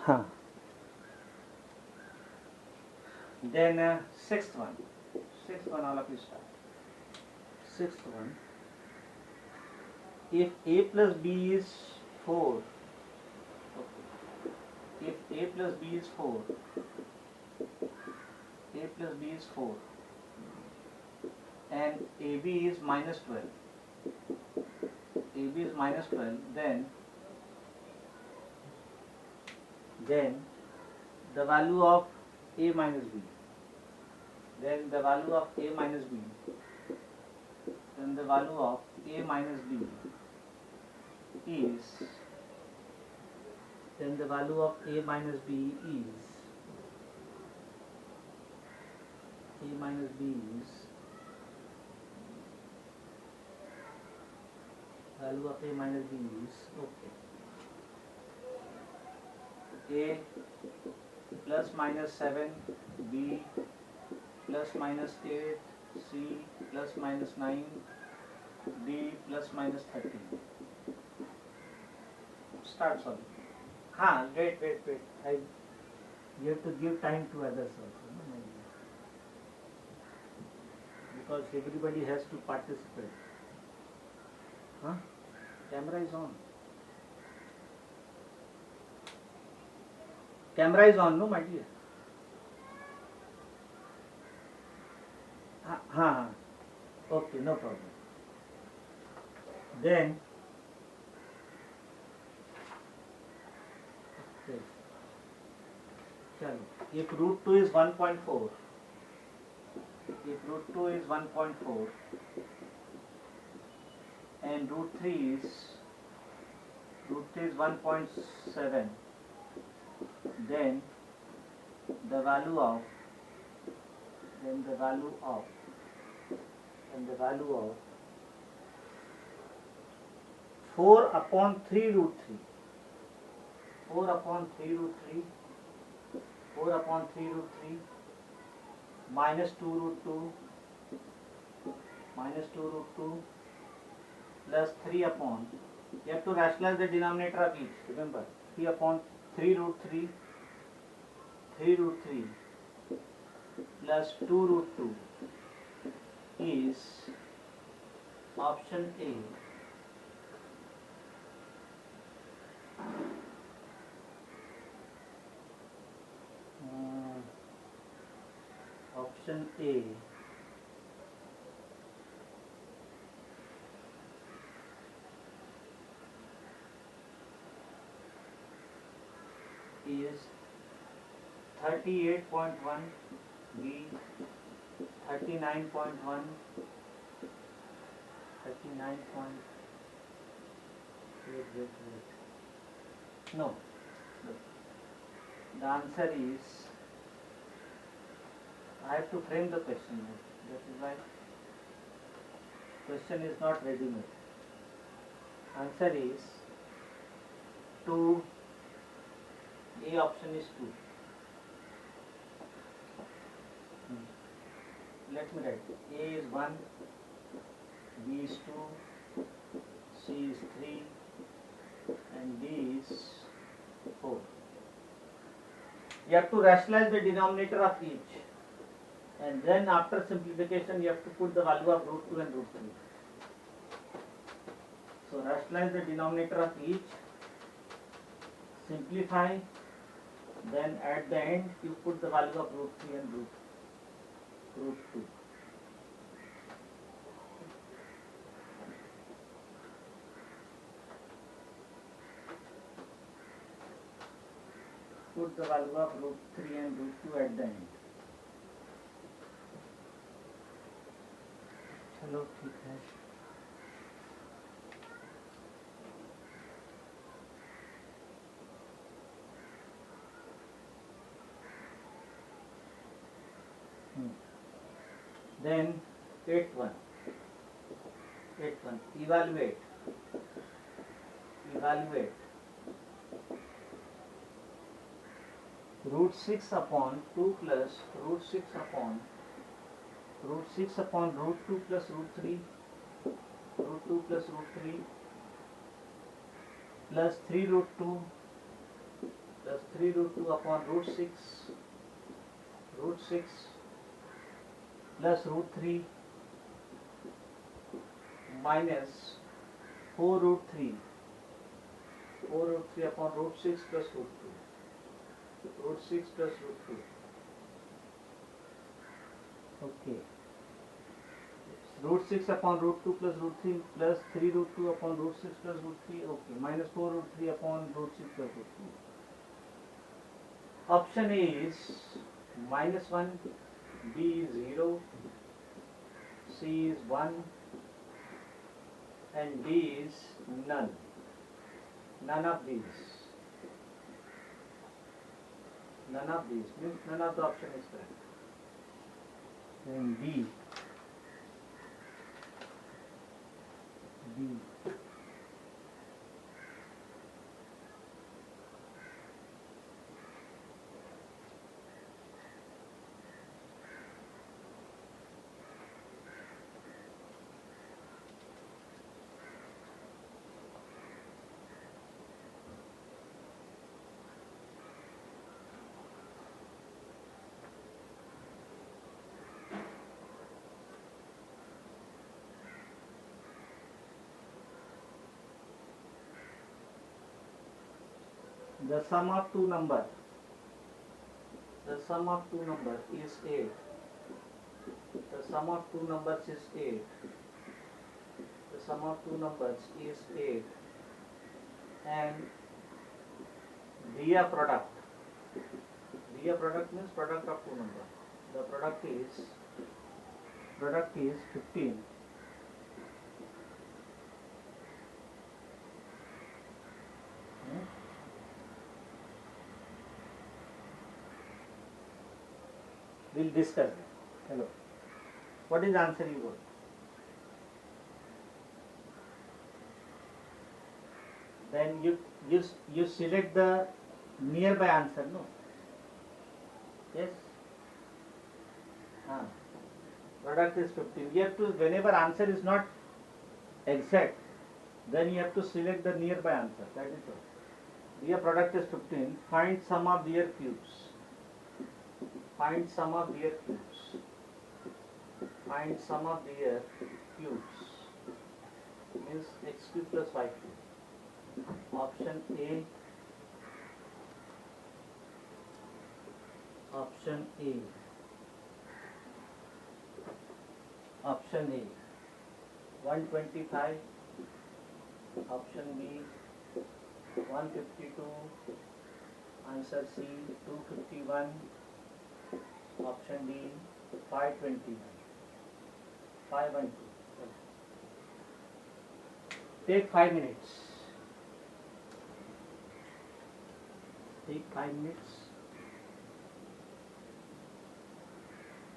हाँ. Then sixth one all of you start. Sixth one, if a plus b is 4, okay. If a plus b is 4, a plus b is 4 and ab is minus 12, ab is minus 12, then the value of a minus b, then the value of a minus b, then the value of a minus b is, then the value of a minus b is, a minus b is, value of a minus b is, okay, a plus minus 7, b plus minus 8, c plus minus 9, d plus minus 13. Start solving. Wait. You have to give time to others also, no? Because everybody has to participate. Camera is on. Camera is on, no, my dear? Okay, no problem. Then, okay. If root 2 is 1.4, if root 2 is 1.4 and root 3 is 1.7, then the value of 4 upon 3 root 3, 4 upon 3 root 3, 4 upon 3 root 3, minus 2 root 2, minus 2 root 2, plus 3 upon, you have to rationalize the denominator of each, remember, 3 upon 3 root 3, 3 root 3, plus 2 root 2 is option A. Option A is 38.1, B 39.1, 39. Wait. No. The answer is, I have to frame the question. That is why question is not ready-made. Answer is 2. A option is 2. Let me write. A is 1, B is 2, C is 3, and D is 4. You have to rationalize the denominator of each, and then after simplification you have to put the value of root 2 and root 3. So rationalize the denominator of each, simplify, then at the end you put the value of root 3 and root 2. Put the value of root 3 and root 2 at the end. चलो ठीक है. Then 8.1. Evaluate root 6 upon 2 plus root 6 upon root 6 upon root 2 plus root 3, root 2 plus root 3, plus 3 root 2 plus 3 root 2 upon root 6 plus root 3 minus 4 root 3 upon root 6 plus root 2 root 6 plus root 2. Okay, root 6 upon root 2 plus root 3 plus 3 root 2 upon root 6 plus root 3. Okay, minus 4 root 3 upon root 6 plus root 2. Option A is minus 1, B is 0, C is 1 and D is none. None of these. None of these means none of the option is correct. Then B. The sum of two numbers is 8. The sum of two numbers is 8. The sum of two numbers is 8. And Dia product means product of two numbers. The product is 15. We'll discuss it. Hello. What is the answer you got? Then you select the nearby answer, no? Yes? Product is 15. You have to, whenever answer is not exact, then you have to select the nearby answer. That is all. Here product is 15. Find sum of their cubes. Find sum of their cubes. Find sum of their cubes. Means x cube plus y cube. Option A. Option A. Option A. 125. Option B. 152. Answer C. 251. Option D. 521. 512. Take 5 minutes. Take 5 minutes.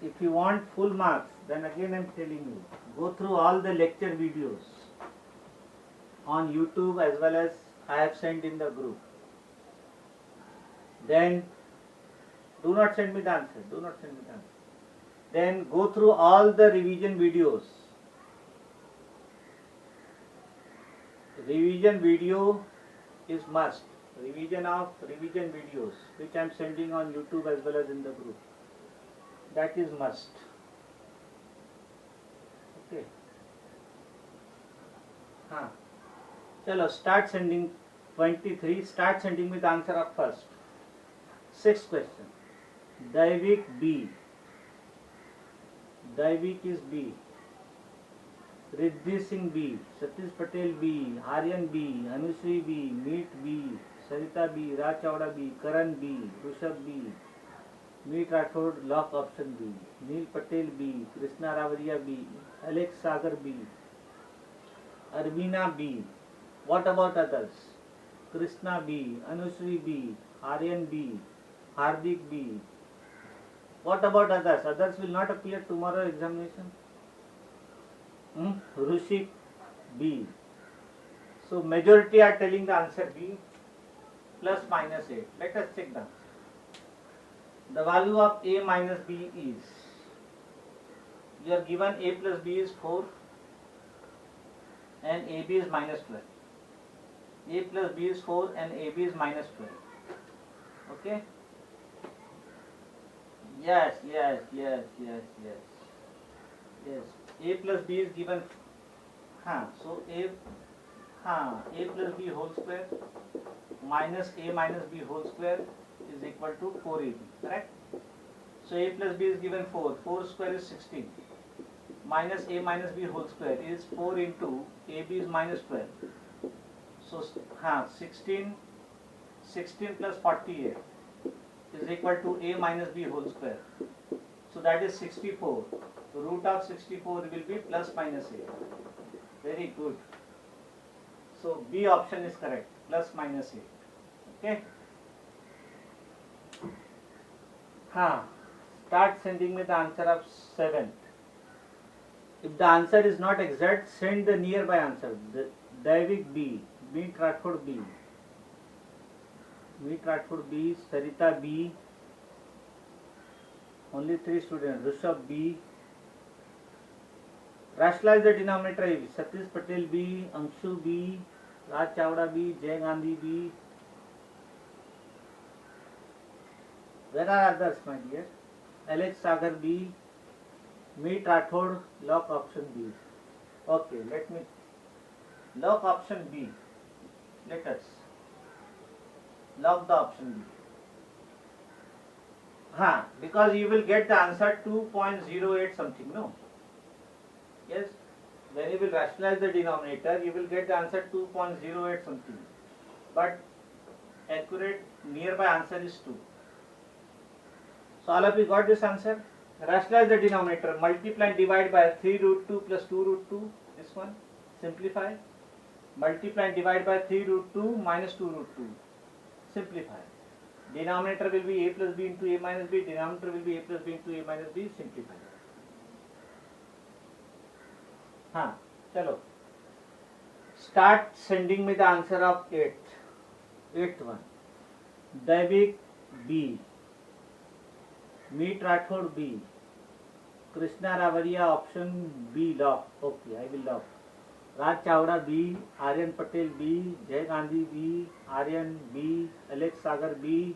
If you want full marks, then again I am telling you, go through all the lecture videos on YouTube as well as I have sent in the group. Then do not send me the answer. Do not send me the answer. Then go through all the revision videos. Revision video is must. Revision of revision videos which I am sending on YouTube as well as in the group. That is must. Okay. Chalo, start sending 23. Start sending me the answer of first. Sixth question. Daivik B. Daivik is B. Riddhi Singh B. Satish Patel B. Aryan B. Anushree B. Meet B. Sarita B. Raj Chawda B. Karan B. Rushabh B. Meet Rathod, lock option B. Neil Patel B. Krishna Ravaria B. Alex Sagar B. Arvina B. What about others? Krishna B. Anushree B. Aryan B. Hardik B. What about others? Others will not appear tomorrow examination. Rushik B. So majority are telling the answer B plus minus 8. Let us check the answer. The value of A minus B is, you are given A plus B is 4 and AB is minus 12. A plus B is 4 and AB is minus 12. Okay. Yes, yes, yes, yes, yes. Yes. A plus B is given. So A plus B whole square minus A minus B whole square is equal to 4AB. Correct? So A plus B is given 4. 4 square is 16. Minus A minus B whole square is 4 into AB is minus 12. So 16 plus 48 is equal to A minus B whole square. So that is 64. Root of 64 will be plus minus A. Very good. So B option is correct. Plus minus A. Okay. Start sending me the answer of 7th. If the answer is not exact, send the nearby answer. Daivik B, Meet Rathod B, Sarita B, only 3 students, Rishabh B. Rationalize the denominator. Satish Patel B, Anshu B, Raj Chavda B, Jay Gandhi B. Where are others, my dear? Alex Sagar B, Meet Rathod, lock option B. Okay, let me lock option B. Let us lock the option B. Because you will get the answer 2.08 something, no? Yes, when you will rationalize the denominator, you will get the answer 2.08 something. But accurate nearby answer is 2. So all of you got this answer? Rationalize the denominator, multiply and divide by 3 root 2 plus 2 root 2, this one, simplify. Multiply and divide by 3 root 2 minus 2 root 2, simplify. Denominator will be A plus B into A minus B, denominator will be A plus B into A minus B, simplify. Chalo. Start sending me the answer of 8th one. Daivik B, Meet Rathod B, Krishna Ravaria option B lock. Okay, I will lock. Raj Chavda B, Aryan Patel B, Jay Gandhi B, Aryan B, Alex Sagar B.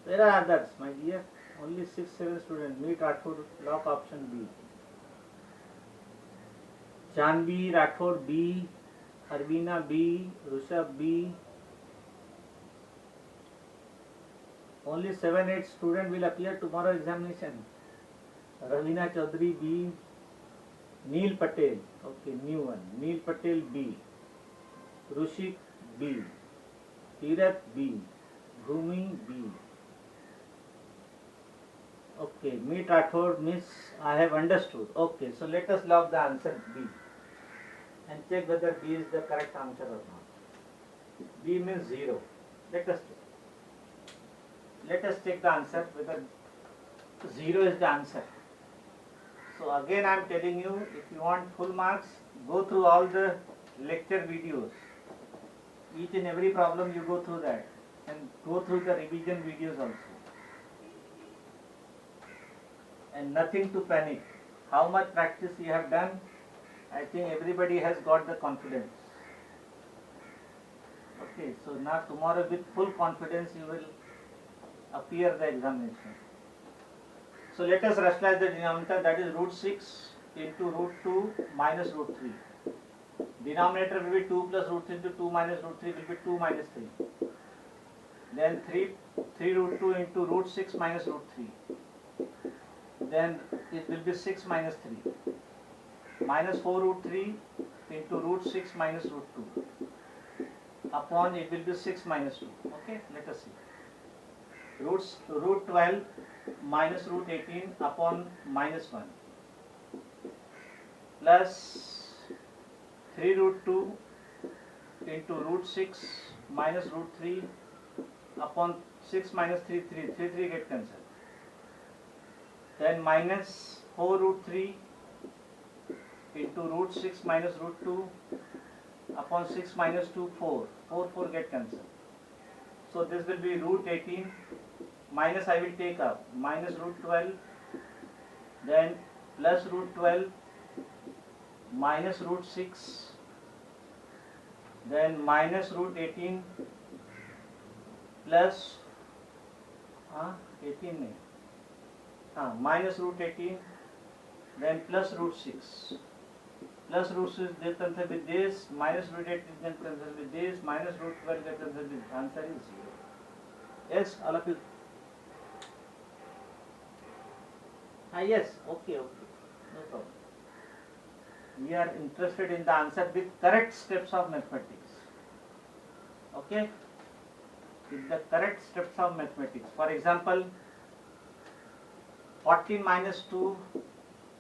Where are others, my dear? Only 6-7 students. Meet Rathod, lock option B. Janvi Rathod B, Arvina B, Rishabh B. Only 7-8 students will appear tomorrow examination. Ravina Chaudhary B, Neil Patel, okay, new one. Neil Patel B, Rushik B, Tirath B, Bhumi B. Okay, Meet Rathod, miss, I have understood. Okay, so let us log the answer B and check whether B is the correct answer or not. B means 0. Let us check the answer whether 0 is the answer. So again I am telling you, if you want full marks, go through all the lecture videos. Each and every problem you go through that and go through the revision videos also. And nothing to panic. How much practice you have done, I think everybody has got the confidence. Okay, so now tomorrow with full confidence you will appear the examination. So let us rationalize the denominator, that is root 6 into root 2 minus root 3. Denominator will be 2 plus root 3 into 2 minus root 3 will be 2 minus 3. Then 3 root 2 into root 6 minus root 3. Then it will be 6 minus 3. Minus 4 root 3 into root 6 minus root 2. Upon it will be 6 minus 2. Okay, let us see. Root 12 minus root 18 upon minus 1 plus 3 root 2 into root 6 minus root 3 upon 6 minus 3 get cancelled. Then minus 4 root 3 into root 6 minus root 2 upon 6 minus 2 4 get cancelled. So this will be root 18 minus I will take up minus root 12, then plus root 12 minus root 6, then minus root 18 plus हाँ 18 नहीं, हाँ minus root 18, then plus root 6. Plus root 6 get cancelled with this, minus root 8 get cancelled with this, minus root 12 get cancelled with this. Answer is 0. Yes, all of you. Yes, okay, no problem. We are interested in the answer with correct steps of mathematics. Okay, with the correct steps of mathematics. For example, 14 minus 2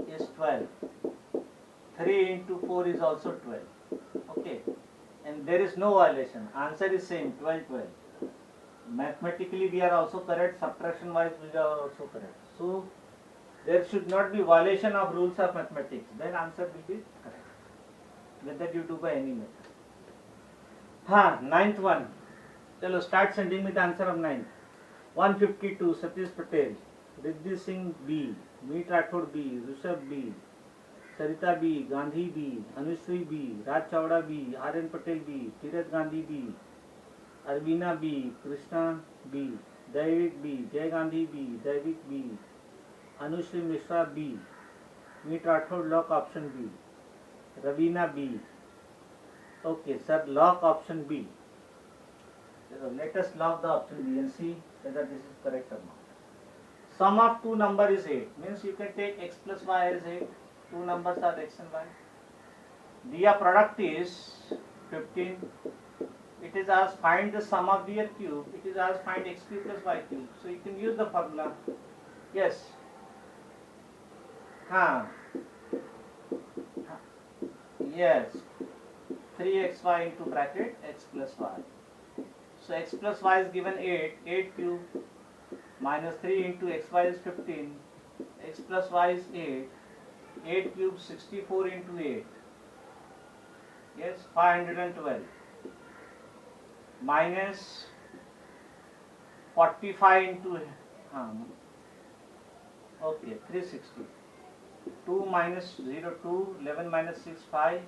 is 12. 3 into 4 is also 12. Okay, and there is no violation. Answer is same, 12, 12. Mathematically we are also correct, subtraction wise we are also correct. So there should not be violation of rules of mathematics. Then answer will be correct, whether you do by any method. हाँ, ninth one. चलो start sending me the answer of ninth. 152 Satish Patel, Riddhi Singh B, Meet Rathod B, Rishabh B, Sarita B, Gandhi B, Anushree B, Raj Chawda B, R.N. Patel B, Tirath Gandhi B, Arvina B, Krishna B, Daivik B, Jay Gandhi B, Daivik B, Anushree Mishra B, Meet Rathod, lock option B, Ravina B. Okay, sir, lock option B. So let us lock the option B and see whether this is correct or not. Sum of two numbers is 8. Means you can take x plus y as 8. Two numbers are x and y. Their product is 15. It is asked find the sum of their cube. It is asked find x cube plus y cube. So you can use the formula. Yes. Yes. 3xy into bracket x plus y. So x plus y is given 8. 8 cube minus 3 into xy is 15. X plus y is 8. 8 cube 64 into 8. Yes, 512. Minus 45 into okay, 360. 2 minus 0, 2, 11 minus 6, 5,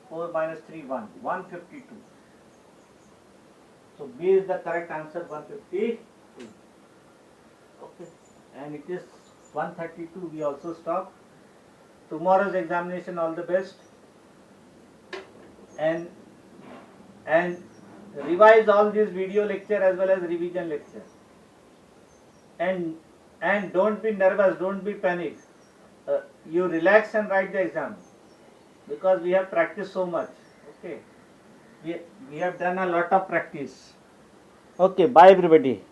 4 minus 3, 1, 152. So B is the correct answer, 152. Okay, and it is 132. We also stop. Tomorrow's examination, all the best, and revise all this video lecture as well as revision lecture. And don't be nervous, don't be panic. You relax and write the exam, because we have practiced so much. Okay, we have done a lot of practice. Okay, bye everybody.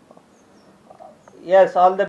Yes, all the